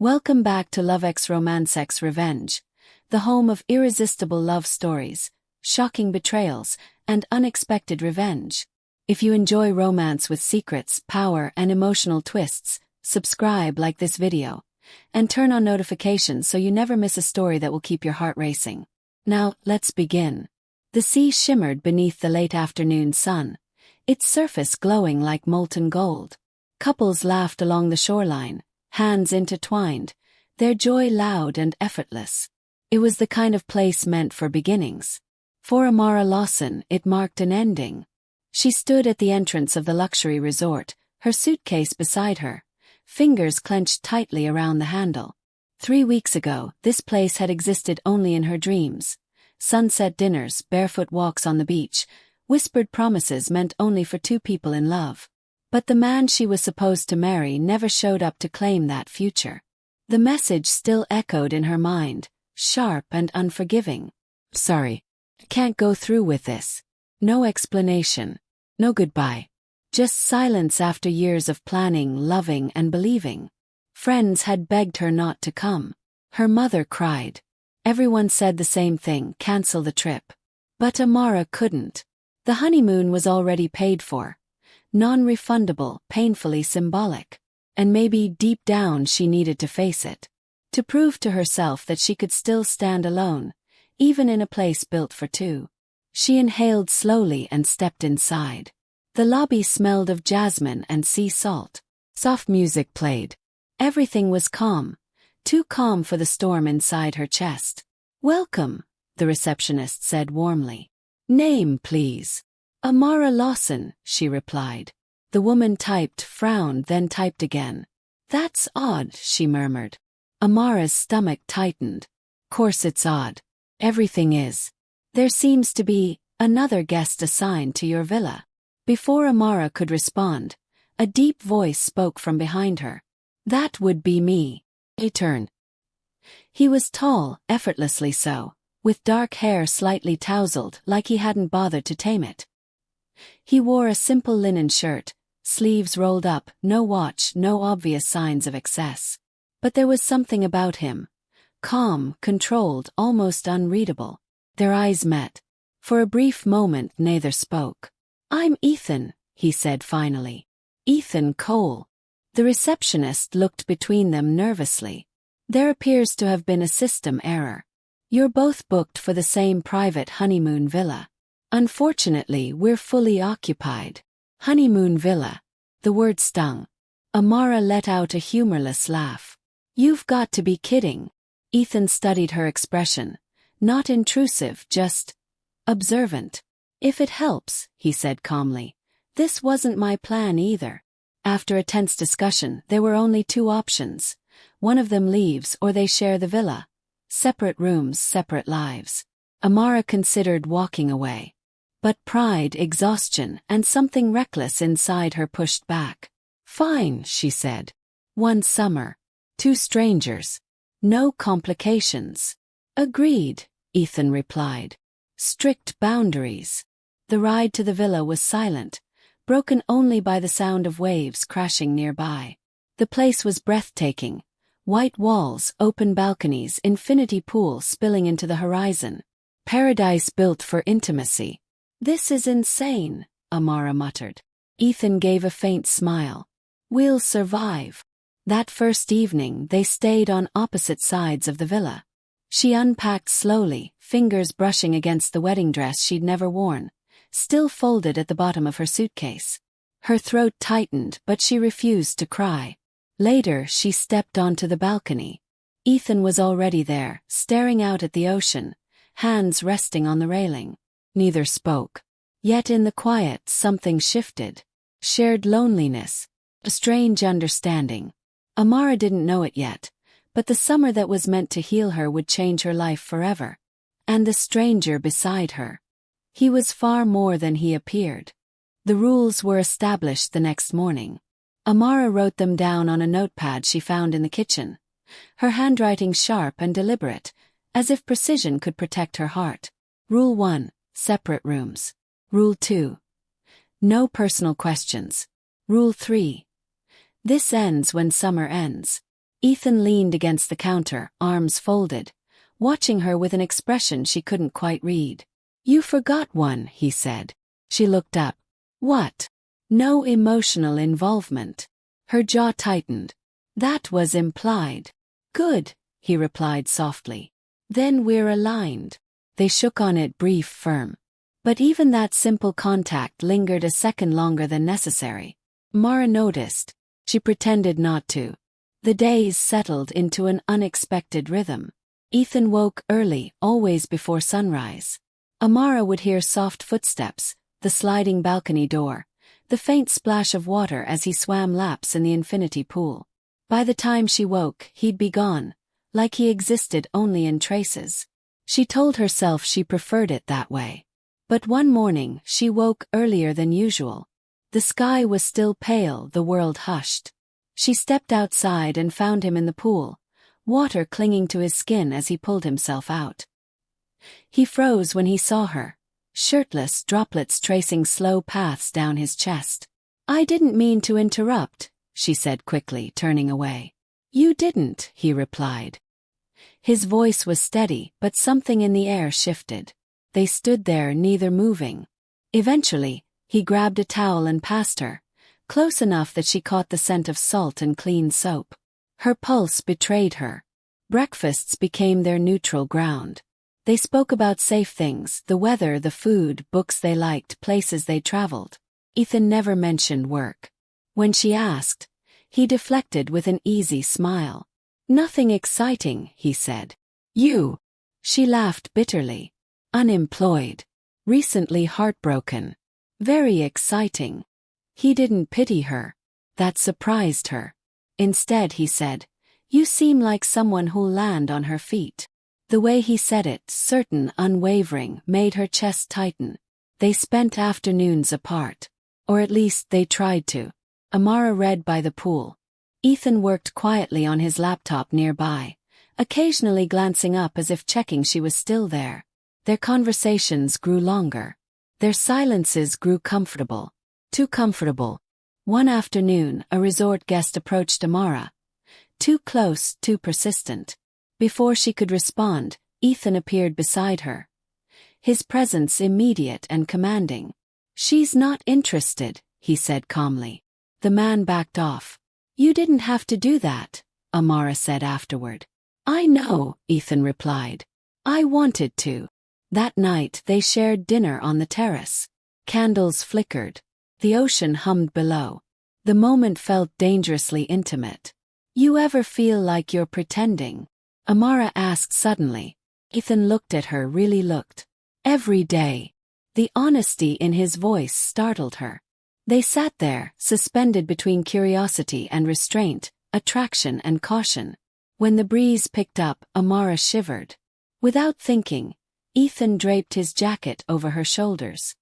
Welcome back to LovexRomancexRevenge, the home of irresistible love stories, shocking betrayals, and unexpected revenge. If you enjoy romance with secrets, power, and emotional twists, subscribe, like this video, and turn on notifications so you never miss a story that will keep your heart racing. Now, let's begin. The sea shimmered beneath the late afternoon sun, its surface glowing like molten gold. Couples laughed along the shoreline, hands intertwined, their joy loud and effortless. It was the kind of place meant for beginnings. For Amara Lawson, it marked an ending. She stood at the entrance of the luxury resort, her suitcase beside her, fingers clenched tightly around the handle. 3 weeks ago, this place had existed only in her dreams. Sunset dinners, barefoot walks on the beach, whispered promises meant only for two people in love. But the man she was supposed to marry never showed up to claim that future. The message still echoed in her mind, sharp and unforgiving. "Sorry, can't go through with this." No explanation. No goodbye. Just silence after years of planning, loving, and believing. Friends had begged her not to come. Her mother cried. Everyone said the same thing: cancel the trip. But Amara couldn't. The honeymoon was already paid for. Non-refundable, painfully symbolic. And maybe deep down she needed to face it. To prove to herself that she could still stand alone, even in a place built for two. She inhaled slowly and stepped inside. The lobby smelled of jasmine and sea salt. Soft music played. Everything was calm, too calm for the storm inside her chest. "Welcome," the receptionist said warmly. "Name, please." "Amara Lawson," she replied. The woman typed, frowned, then typed again. "That's odd," she murmured. Amara's stomach tightened. "Course it's odd. Everything is. There seems to be another guest assigned to your villa." Before Amara could respond, a deep voice spoke from behind her. "That would be me." He turned. He was tall, effortlessly so, with dark hair slightly tousled, like he hadn't bothered to tame it. He wore a simple linen shirt, sleeves rolled up, no watch, no obvious signs of excess. But there was something about him. Calm, controlled, almost unreadable. Their eyes met. For a brief moment neither spoke. "I'm Ethan," he said finally. "Ethan Cole." The receptionist looked between them nervously. "There appears to have been a system error. You're both booked for the same private honeymoon villa. Unfortunately, we're fully occupied." Honeymoon villa. The word stung. Amara let out a humorless laugh. "You've got to be kidding." Ethan studied her expression. Not intrusive, just observant. "If it helps," he said calmly, "this wasn't my plan either." After a tense discussion, there were only two options. One of them leaves or they share the villa. Separate rooms, separate lives. Amara considered walking away. But pride, exhaustion, and something reckless inside her pushed back. "Fine," she said. "One summer. Two strangers. No complications." "Agreed," Ethan replied. "Strict boundaries." The ride to the villa was silent, broken only by the sound of waves crashing nearby. The place was breathtaking. White walls, open balconies, infinity pool spilling into the horizon. Paradise built for intimacy. "This is insane," Amara muttered. Ethan gave a faint smile. "We'll survive." That first evening they stayed on opposite sides of the villa. She unpacked slowly, fingers brushing against the wedding dress she'd never worn, still folded at the bottom of her suitcase. Her throat tightened, but she refused to cry. Later she stepped onto the balcony. Ethan was already there, staring out at the ocean, hands resting on the railing. Neither spoke. Yet in the quiet something shifted. Shared loneliness. A strange understanding. Amara didn't know it yet, but the summer that was meant to heal her would change her life forever. And the stranger beside her. He was far more than he appeared. The rules were established the next morning. Amara wrote them down on a notepad she found in the kitchen, her handwriting sharp and deliberate, as if precision could protect her heart. Rule 1. Separate rooms. Rule 2. No personal questions. Rule 3. This ends when summer ends. Ethan leaned against the counter, arms folded, watching her with an expression she couldn't quite read. "You forgot one," he said. She looked up. "What?" "No emotional involvement." Her jaw tightened. "That was implied." "Good," he replied softly. "Then we're aligned." They shook on it, brief, firm. But even that simple contact lingered a second longer than necessary. Amara noticed. She pretended not to. The days settled into an unexpected rhythm. Ethan woke early, always before sunrise. Amara would hear soft footsteps, the sliding balcony door, the faint splash of water as he swam laps in the infinity pool. By the time she woke, he'd be gone, like he existed only in traces. She told herself she preferred it that way. But one morning, she woke earlier than usual. The sky was still pale, the world hushed. She stepped outside and found him in the pool, water clinging to his skin as he pulled himself out. He froze when he saw her, shirtless, droplets tracing slow paths down his chest. "I didn't mean to interrupt," she said quickly, turning away. "You didn't," he replied. His voice was steady, but something in the air shifted. They stood there, neither moving. Eventually, he grabbed a towel and passed her, close enough that she caught the scent of salt and clean soap. Her pulse betrayed her. Breakfasts became their neutral ground. They spoke about safe things, the weather, the food, books they liked, places they traveled. Ethan never mentioned work. When she asked, he deflected with an easy smile. "Nothing exciting," he said. "You?" She laughed bitterly. "Unemployed. Recently heartbroken. Very exciting." He didn't pity her. That surprised her. Instead, he said, "You seem like someone who'll land on her feet." The way he said it, certain, unwavering, made her chest tighten. They spent afternoons apart. Or at least they tried to. Amara read by the pool. Ethan worked quietly on his laptop nearby, occasionally glancing up as if checking she was still there. Their conversations grew longer. Their silences grew comfortable. Too comfortable. One afternoon, a resort guest approached Amara. Too close, too persistent. Before she could respond, Ethan appeared beside her. His presence immediate and commanding. "She's not interested," he said calmly. The man backed off. "You didn't have to do that," Amara said afterward. "I know," Ethan replied. "I wanted to." That night they shared dinner on the terrace. Candles flickered. The ocean hummed below. The moment felt dangerously intimate. "You ever feel like you're pretending?" Amara asked suddenly. Ethan looked at her, really looked. "Every day." The honesty in his voice startled her. They sat there, suspended between curiosity and restraint, attraction and caution. When the breeze picked up, Amara shivered. Without thinking, Ethan draped his jacket over her shoulders.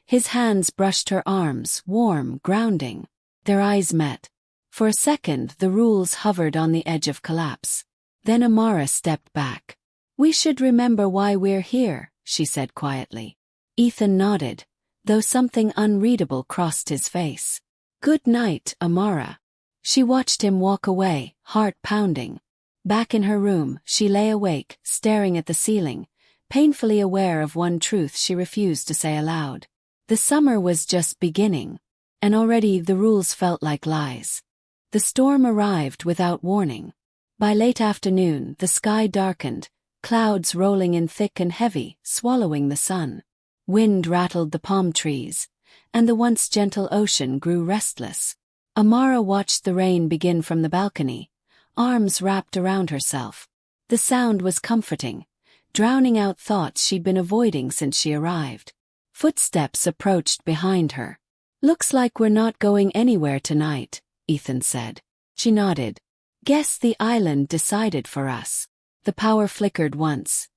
His hands brushed her arms, warm, grounding. Their eyes met. For a second, the rules hovered on the edge of collapse. Then Amara stepped back. "We should remember why we're here," she said quietly. Ethan nodded, though something unreadable crossed his face. "Good night, Amara." She watched him walk away, heart pounding. Back in her room, she lay awake, staring at the ceiling, painfully aware of one truth she refused to say aloud. The summer was just beginning, and already the rules felt like lies. The storm arrived without warning. By late afternoon, the sky darkened, clouds rolling in thick and heavy, swallowing the sun. Wind rattled the palm trees, and the once gentle ocean grew restless. Amara watched the rain begin from the balcony, arms wrapped around herself. The sound was comforting, drowning out thoughts she'd been avoiding since she arrived. Footsteps approached behind her. "Looks like we're not going anywhere tonight," Ethan said. She nodded. "Guess the island decided for us." The power flickered once,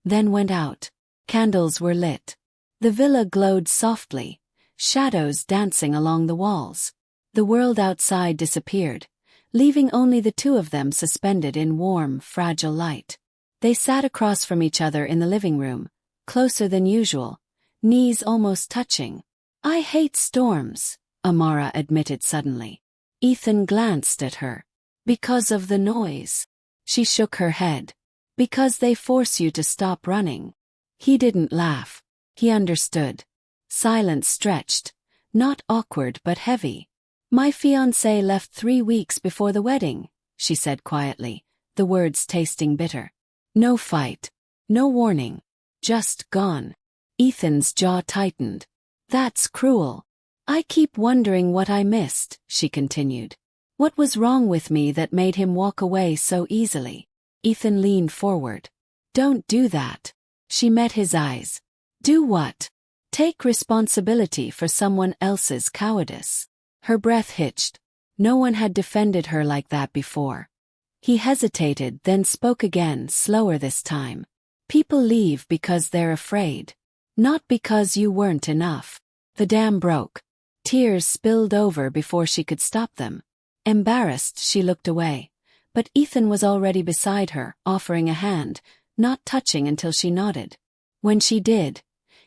then went out. Candles were lit. The villa glowed softly, shadows dancing along the walls. The world outside disappeared, leaving only the two of them suspended in warm, fragile light. They sat across from each other in the living room, closer than usual, knees almost touching. "I hate storms," Amara admitted suddenly. Ethan glanced at her. Because of the noise. She shook her head. Because they force you to stop running. He didn't laugh. He understood. Silence stretched. Not awkward but heavy. My fiancé left 3 weeks before the wedding, she said quietly, the words tasting bitter. No fight. No warning. Just gone. Ethan's jaw tightened. That's cruel. I keep wondering what I missed, she continued. What was wrong with me that made him walk away so easily? Ethan leaned forward. Don't do that. She met his eyes. Do what? Take responsibility for someone else's cowardice. Her breath hitched. No one had defended her like that before. He hesitated, then spoke again, slower this time. People leave because they're afraid. Not because you weren't enough. The dam broke. Tears spilled over before she could stop them. Embarrassed, she looked away. But Ethan was already beside her, offering a hand, not touching until she nodded. When she did,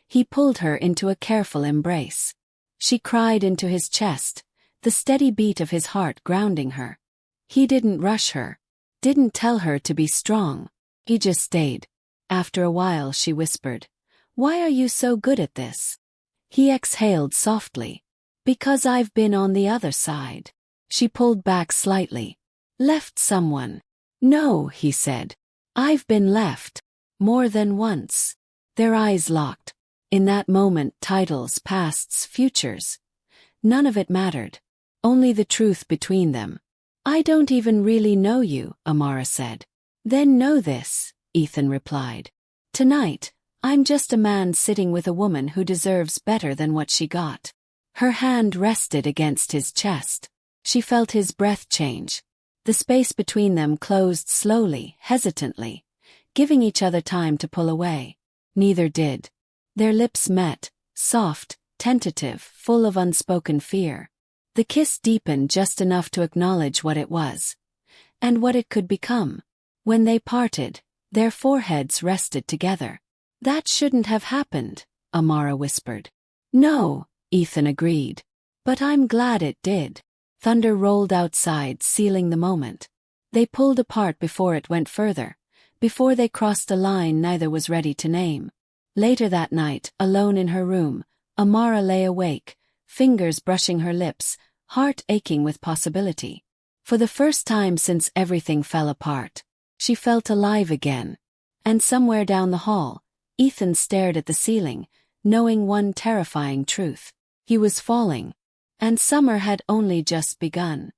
he pulled her into a careful embrace. She cried into his chest, the steady beat of his heart grounding her. He didn't rush her. Didn't tell her to be strong. He just stayed. After a while she whispered, "Why are you so good at this?" He exhaled softly. "Because I've been on the other side." She pulled back slightly. "Left someone?" "No," he said. "I've been left. More than once." Their eyes locked. In that moment, titles, pasts, futures. None of it mattered. Only the truth between them. "I don't even really know you," Amara said. "Then know this," Ethan replied. "Tonight, I'm just a man sitting with a woman who deserves better than what she got." Her hand rested against his chest. She felt his breath change. The space between them closed slowly, hesitantly, giving each other time to pull away. Neither did. Their lips met, soft, tentative, full of unspoken fear. The kiss deepened just enough to acknowledge what it was, and what it could become. When they parted, their foreheads rested together. "That shouldn't have happened," Amara whispered. "No," Ethan agreed. "But I'm glad it did." Thunder rolled outside, sealing the moment. They pulled apart before it went further, before they crossed a line neither was ready to name. Later that night, alone in her room, Amara lay awake, fingers brushing her lips, heart aching with possibility. For the first time since everything fell apart, she felt alive again. And somewhere down the hall, Ethan stared at the ceiling, knowing one terrifying truth. He was falling. And summer had only just begun.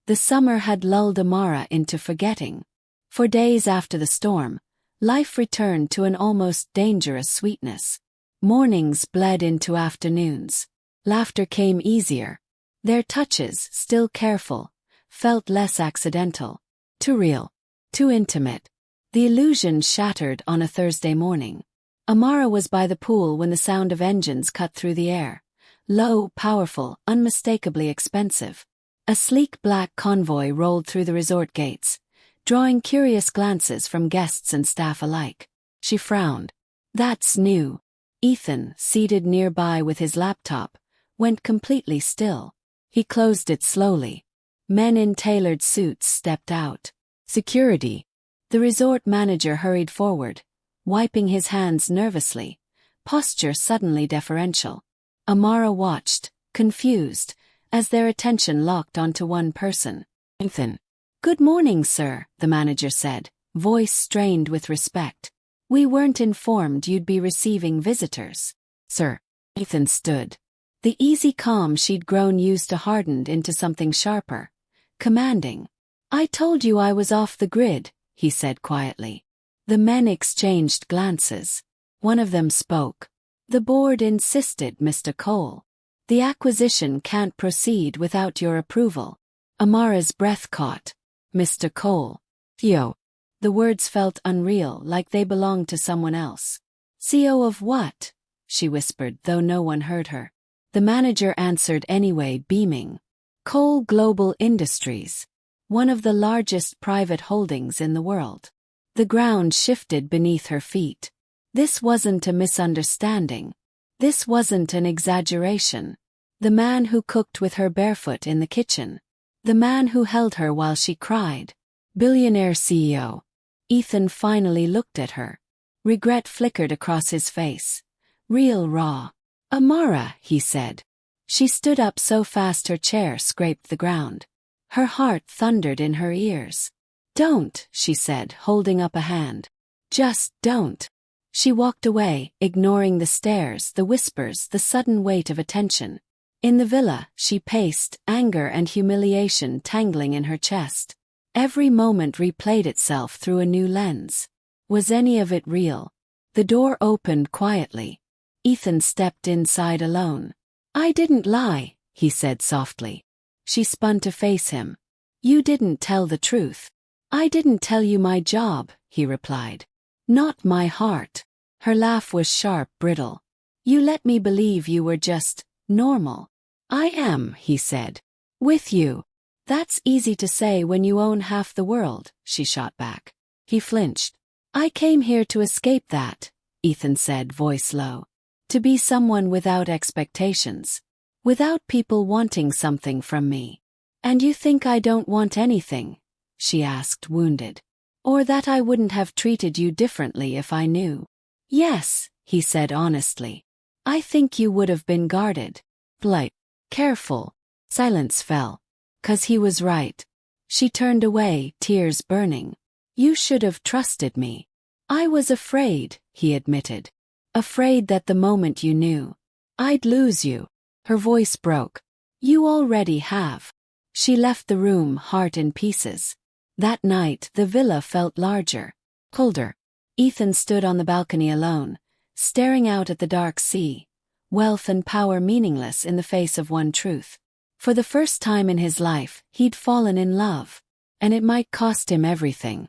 The summer had lulled Amara into forgetting. For days after the storm, life returned to an almost dangerous sweetness. Mornings bled into afternoons. Laughter came easier. Their touches, still careful, felt less accidental. Too real. Too intimate. The illusion shattered on a Thursday morning. Amara was by the pool when the sound of engines cut through the air. Low, powerful, unmistakably expensive. A sleek black convoy rolled through the resort gates, drawing curious glances from guests and staff alike. She frowned. "That's new." Ethan, seated nearby with his laptop, went completely still. He closed it slowly. Men in tailored suits stepped out. "Security." The resort manager hurried forward, wiping his hands nervously, posture suddenly deferential. Amara watched, confused, as their attention locked onto one person. "Ethan." "Good morning, sir," the manager said, voice strained with respect. "We weren't informed you'd be receiving visitors." "Sir." Ethan stood. The easy calm she'd grown used to hardened into something sharper, commanding. "I told you I was off the grid," he said quietly. The men exchanged glances. One of them spoke. "The board insisted, Mr. Cole. The acquisition can't proceed without your approval." Amara's breath caught. "Mr. Cole." "CEO." The words felt unreal, like they belonged to someone else. "CEO of what?" she whispered, though no one heard her. The manager answered anyway, beaming. "Cole Global Industries. One of the largest private holdings in the world." The ground shifted beneath her feet. This wasn't a misunderstanding. This wasn't an exaggeration. The man who cooked with her barefoot in the kitchen. The man who held her while she cried. Billionaire CEO. Ethan finally looked at her. Regret flickered across his face. Real raw. Amara, he said. She stood up so fast her chair scraped the ground. Her heart thundered in her ears. Don't, she said, holding up a hand. Just don't. She walked away, ignoring the stares, the whispers, the sudden weight of attention. In the villa, she paced, anger and humiliation tangling in her chest. Every moment replayed itself through a new lens. Was any of it real? The door opened quietly. Ethan stepped inside alone. I didn't lie, he said softly. She spun to face him. You didn't tell the truth. I didn't tell you my job, he replied. Not my heart. Her laugh was sharp, brittle. You let me believe you were just normal. I am, he said. With you. That's easy to say when you own half the world, she shot back. He flinched. I came here to escape that, Ethan said, voice low. To be someone without expectations. Without people wanting something from me. And you think I don't want anything? She asked, wounded. Or that I wouldn't have treated you differently if I knew? Yes, he said honestly. I think you would have been guarded. Polite. Careful. Silence fell. 'Cause he was right. She turned away, tears burning. You should have trusted me. I was afraid, he admitted. Afraid that the moment you knew, I'd lose you. Her voice broke. You already have. She left the room, heart in pieces. That night, the villa felt larger, colder. Ethan stood on the balcony alone, staring out at the dark sea, wealth and power meaningless in the face of one truth. For the first time in his life, he'd fallen in love. And it might cost him everything.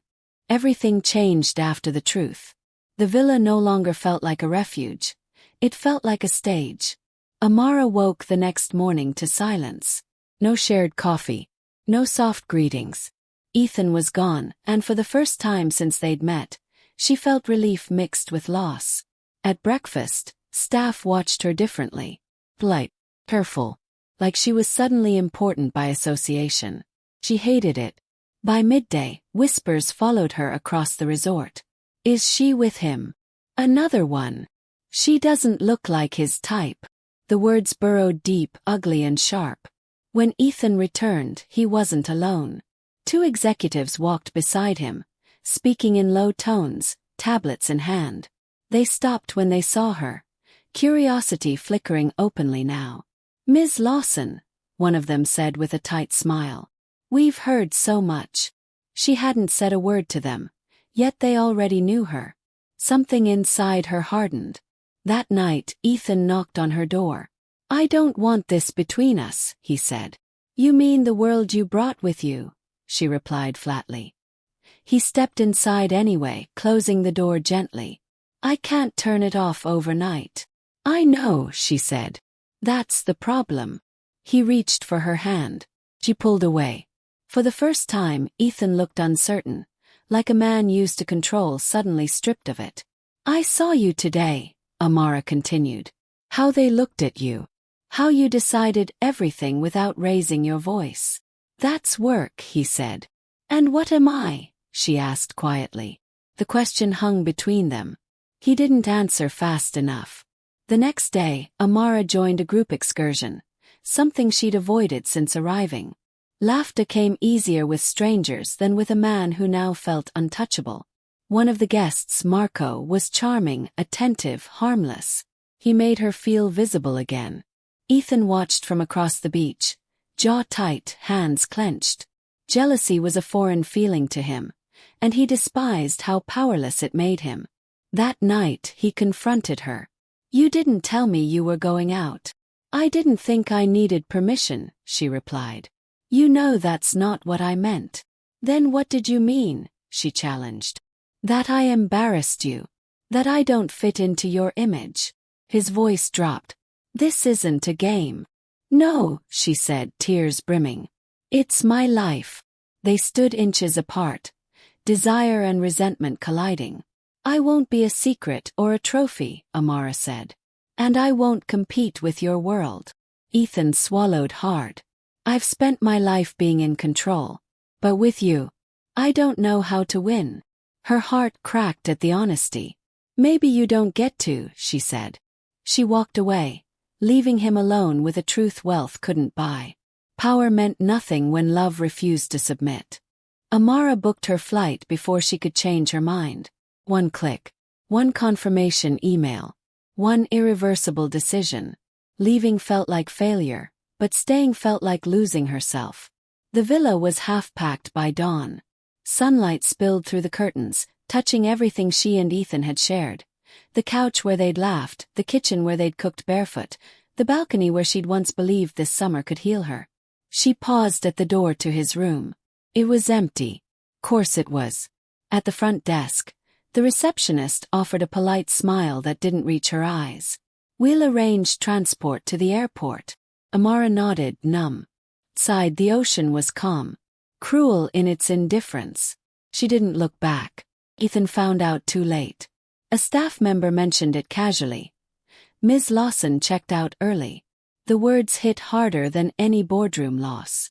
Everything changed after the truth. The villa no longer felt like a refuge. It felt like a stage. Amara woke the next morning to silence. No shared coffee. No soft greetings. Ethan was gone, and for the first time since they'd met, she felt relief mixed with loss. At breakfast, staff watched her differently. Polite. Careful. Like she was suddenly important by association. She hated it. By midday, whispers followed her across the resort. Is she with him? Another one. She doesn't look like his type. The words burrowed deep, ugly and sharp. When Ethan returned, he wasn't alone. Two executives walked beside him, speaking in low tones, tablets in hand. They stopped when they saw her, curiosity flickering openly now. Ms. Lawson, one of them said with a tight smile. We've heard so much. She hadn't said a word to them, yet they already knew her. Something inside her hardened. That night, Ethan knocked on her door. I don't want this between us, he said. You mean the world you brought with you? She replied flatly. He stepped inside anyway, closing the door gently. I can't turn it off overnight. I know, she said. That's the problem. He reached for her hand. She pulled away. For the first time, Ethan looked uncertain, like a man used to control suddenly stripped of it. I saw you today, Amara continued. How they looked at you. How you decided everything without raising your voice. That's work, he said. And what am I? She asked quietly. The question hung between them. He didn't answer fast enough. The next day, Amara joined a group excursion, something she'd avoided since arriving. Laughter came easier with strangers than with a man who now felt untouchable. One of the guests, Marco, was charming, attentive, harmless. He made her feel visible again. Ethan watched from across the beach, jaw tight, hands clenched. Jealousy was a foreign feeling to him, and he despised how powerless it made him. That night, he confronted her. You didn't tell me you were going out. I didn't think I needed permission, she replied. You know that's not what I meant. Then what did you mean? She challenged. That I embarrassed you. That I don't fit into your image. His voice dropped. This isn't a game. No, she said, tears brimming. It's my life. They stood inches apart, desire and resentment colliding. I won't be a secret or a trophy, Amara said. And I won't compete with your world. Ethan swallowed hard. I've spent my life being in control. But with you, I don't know how to win. Her heart cracked at the honesty. Maybe you don't get to, she said. She walked away, leaving him alone with a truth wealth couldn't buy. Power meant nothing when love refused to submit. Amara booked her flight before she could change her mind. One click, one confirmation email, one irreversible decision. Leaving felt like failure, but staying felt like losing herself. The villa was half-packed by dawn. Sunlight spilled through the curtains, touching everything she and Ethan had shared. The couch where they'd laughed, the kitchen where they'd cooked barefoot, the balcony where she'd once believed this summer could heal her. She paused at the door to his room. It was empty. Course it was. At the front desk, the receptionist offered a polite smile that didn't reach her eyes. We'll arrange transport to the airport. Amara nodded, numb. Outside, the ocean was calm, cruel in its indifference. She didn't look back. Ethan found out too late. A staff member mentioned it casually. Ms. Lawson checked out early. The words hit harder than any boardroom loss.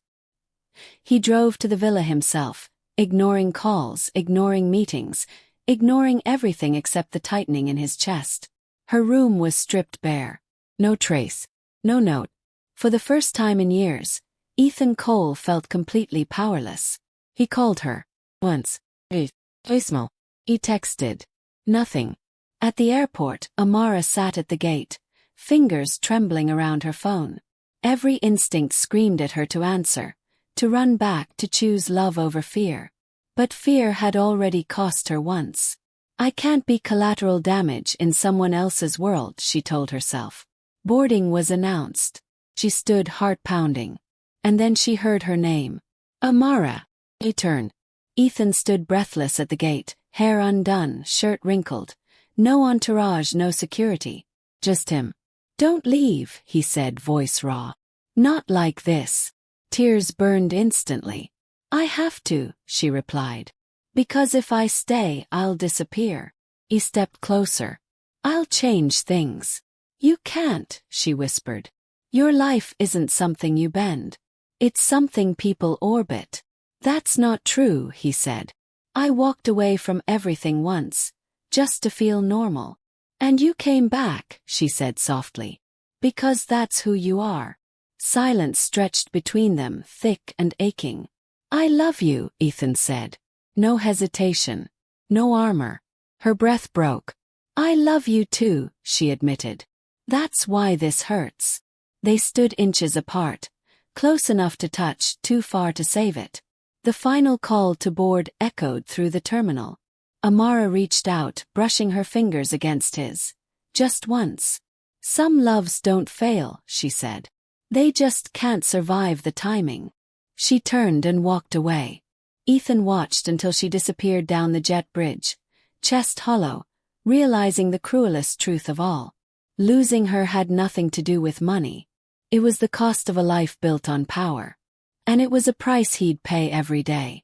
He drove to the villa himself, ignoring calls, ignoring meetings, ignoring everything except the tightening in his chest. Her room was stripped bare. No trace. No note. For the first time in years, Ethan Cole felt completely powerless. He called her. Once. Hey, voicemail. He texted. Nothing. At the airport, Amara sat at the gate, fingers trembling around her phone. Every instinct screamed at her to answer, to run back, to choose love over fear. But fear had already cost her once. I can't be collateral damage in someone else's world, she told herself. Boarding was announced. She stood heart pounding. And then she heard her name. Amara. He turned. Ethan stood breathless at the gate, hair undone, shirt wrinkled. No entourage, no security. Just him. Don't leave, he said, voice raw. Not like this. Tears burned instantly. I have to, she replied. Because if I stay, I'll disappear. He stepped closer. I'll change things. You can't, she whispered. Your life isn't something you bend. It's something people orbit. That's not true, he said. I walked away from everything once, just to feel normal. And you came back, she said softly. Because that's who you are. Silence stretched between them, thick and aching. I love you, Ethan said. No hesitation. No armor. Her breath broke. I love you too, she admitted. That's why this hurts. They stood inches apart, close enough to touch, too far to save it. The final call to board echoed through the terminal. Amara reached out, brushing her fingers against his. Just once. Some loves don't fail, she said. They just can't survive the timing. She turned and walked away. Ethan watched until she disappeared down the jet bridge, chest hollow, realizing the cruelest truth of all. Losing her had nothing to do with money. It was the cost of a life built on power. And it was a price he'd pay every day.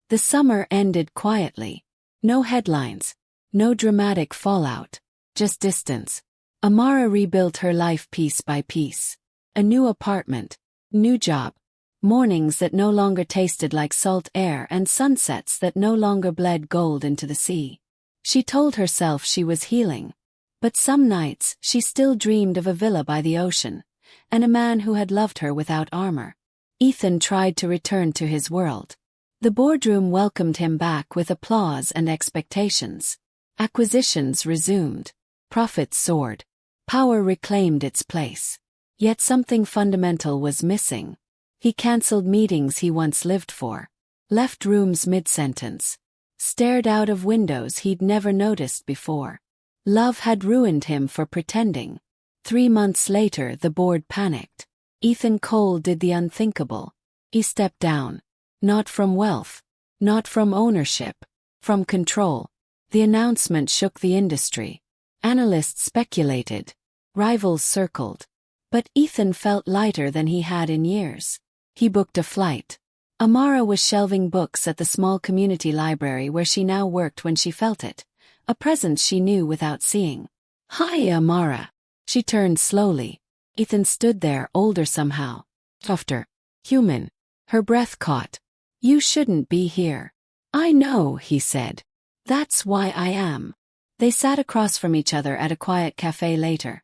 The summer ended quietly. No headlines. No dramatic fallout. Just distance. Amara rebuilt her life piece by piece. A new apartment. New job. Mornings that no longer tasted like salt air and sunsets that no longer bled gold into the sea. She told herself she was healing. But some nights she still dreamed of a villa by the ocean, and a man who had loved her without armor. Ethan tried to return to his world. The boardroom welcomed him back with applause and expectations. Acquisitions resumed. Profits soared. Power reclaimed its place. Yet something fundamental was missing. He cancelled meetings he once lived for. Left rooms mid-sentence. Stared out of windows he'd never noticed before. Love had ruined him for pretending. 3 months later, the board panicked. Ethan Cole did the unthinkable. He stepped down. Not from wealth. Not from ownership. From control. The announcement shook the industry. Analysts speculated. Rivals circled. But Ethan felt lighter than he had in years. He booked a flight. Amara was shelving books at the small community library where she now worked when she felt it. A presence she knew without seeing. Hi, Amara. She turned slowly. Ethan stood there, older somehow. Softer. Human. Her breath caught. You shouldn't be here. I know, he said. That's why I am. They sat across from each other at a quiet cafe later.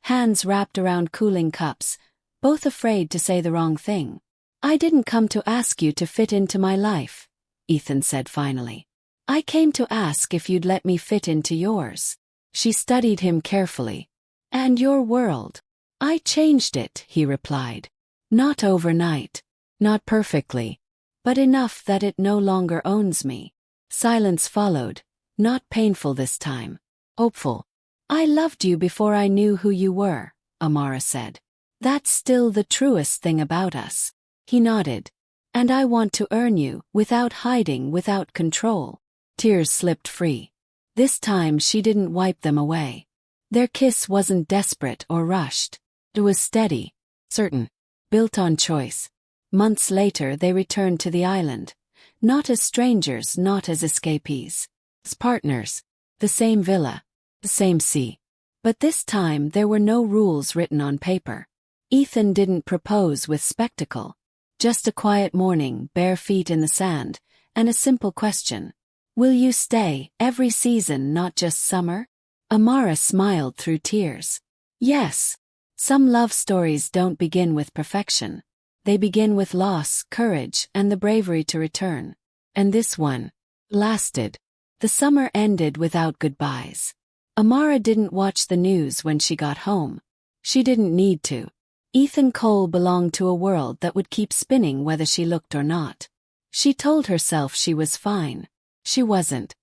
Hands wrapped around cooling cups, both afraid to say the wrong thing. I didn't come to ask you to fit into my life, Ethan said finally. I came to ask if you'd let me fit into yours. She studied him carefully. And your world? I changed it, he replied. Not overnight. Not perfectly. But enough that it no longer owns me. Silence followed, not painful this time. Hopeful. I loved you before I knew who you were, Amara said. That's still the truest thing about us. He nodded. And I want to earn you, without hiding, without control. Tears slipped free. This time she didn't wipe them away. Their kiss wasn't desperate or rushed. It was steady, certain, built on choice. Months later they returned to the island. Not as strangers, not as escapees. As partners. The same villa. The same sea. But this time there were no rules written on paper. Ethan didn't propose with spectacle. Just a quiet morning, bare feet in the sand, and a simple question. Will you stay, every season, not just summer? Amara smiled through tears. Yes. Some love stories don't begin with perfection. They begin with loss, courage, and the bravery to return. And this one lasted. The summer ended without goodbyes. Amara didn't watch the news when she got home. She didn't need to. Ethan Cole belonged to a world that would keep spinning whether she looked or not. She told herself she was fine. She wasn't.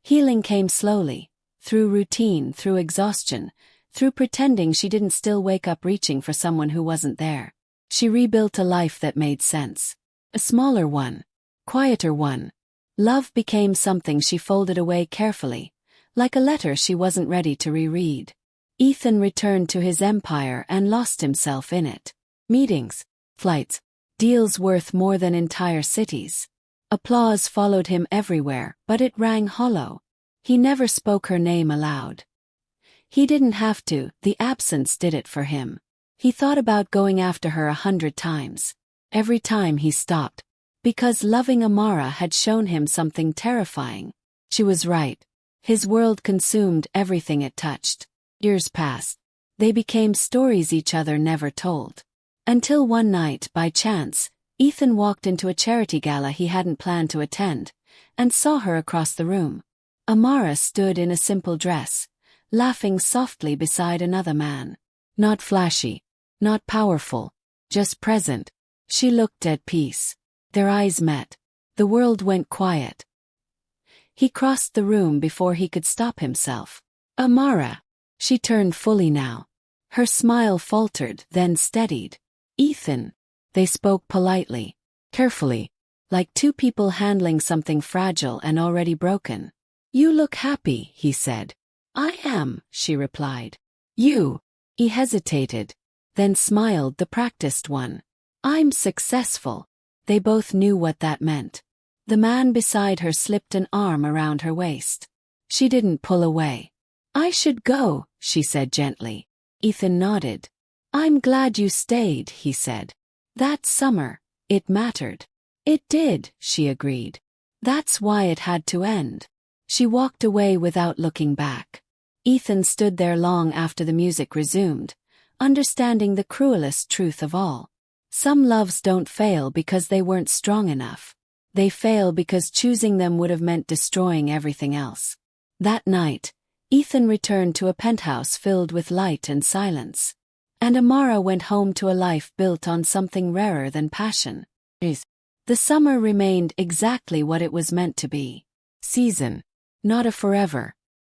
Healing came slowly, through routine, through exhaustion, through pretending she didn't still wake up reaching for someone who wasn't there. She rebuilt a life that made sense. A smaller one. Quieter one. Love became something she folded away carefully, like a letter she wasn't ready to reread. Ethan returned to his empire and lost himself in it. Meetings, flights, deals worth more than entire cities. Applause followed him everywhere, but it rang hollow. He never spoke her name aloud. He didn't have to, the absence did it for him. He thought about going after her 100 times. Every time he stopped. Because loving Amara had shown him something terrifying. She was right. His world consumed everything it touched. Years passed. They became stories each other never told. Until one night, by chance, Ethan walked into a charity gala he hadn't planned to attend, and saw her across the room. Amara stood in a simple dress, laughing softly beside another man. Not flashy, not powerful, just present. She looked at peace. Their eyes met. The world went quiet. He crossed the room before he could stop himself. Amara. She turned fully now. Her smile faltered, then steadied. Ethan. They spoke politely, carefully, like two people handling something fragile and already broken. You look happy, he said. I am, she replied. You. He hesitated, then smiled, the practiced one. I'm successful. They both knew what that meant. The man beside her slipped an arm around her waist. She didn't pull away. I should go, she said gently. Ethan nodded. I'm glad you stayed, he said. That summer, it mattered. It did, she agreed. That's why it had to end. She walked away without looking back. Ethan stood there long after the music resumed, understanding the cruelest truth of all. Some loves don't fail because they weren't strong enough. They fail because choosing them would have meant destroying everything else. That night, Ethan returned to a penthouse filled with light and silence. And Amara went home to a life built on something rarer than passion. The summer remained exactly what it was meant to be. Season. Not a forever,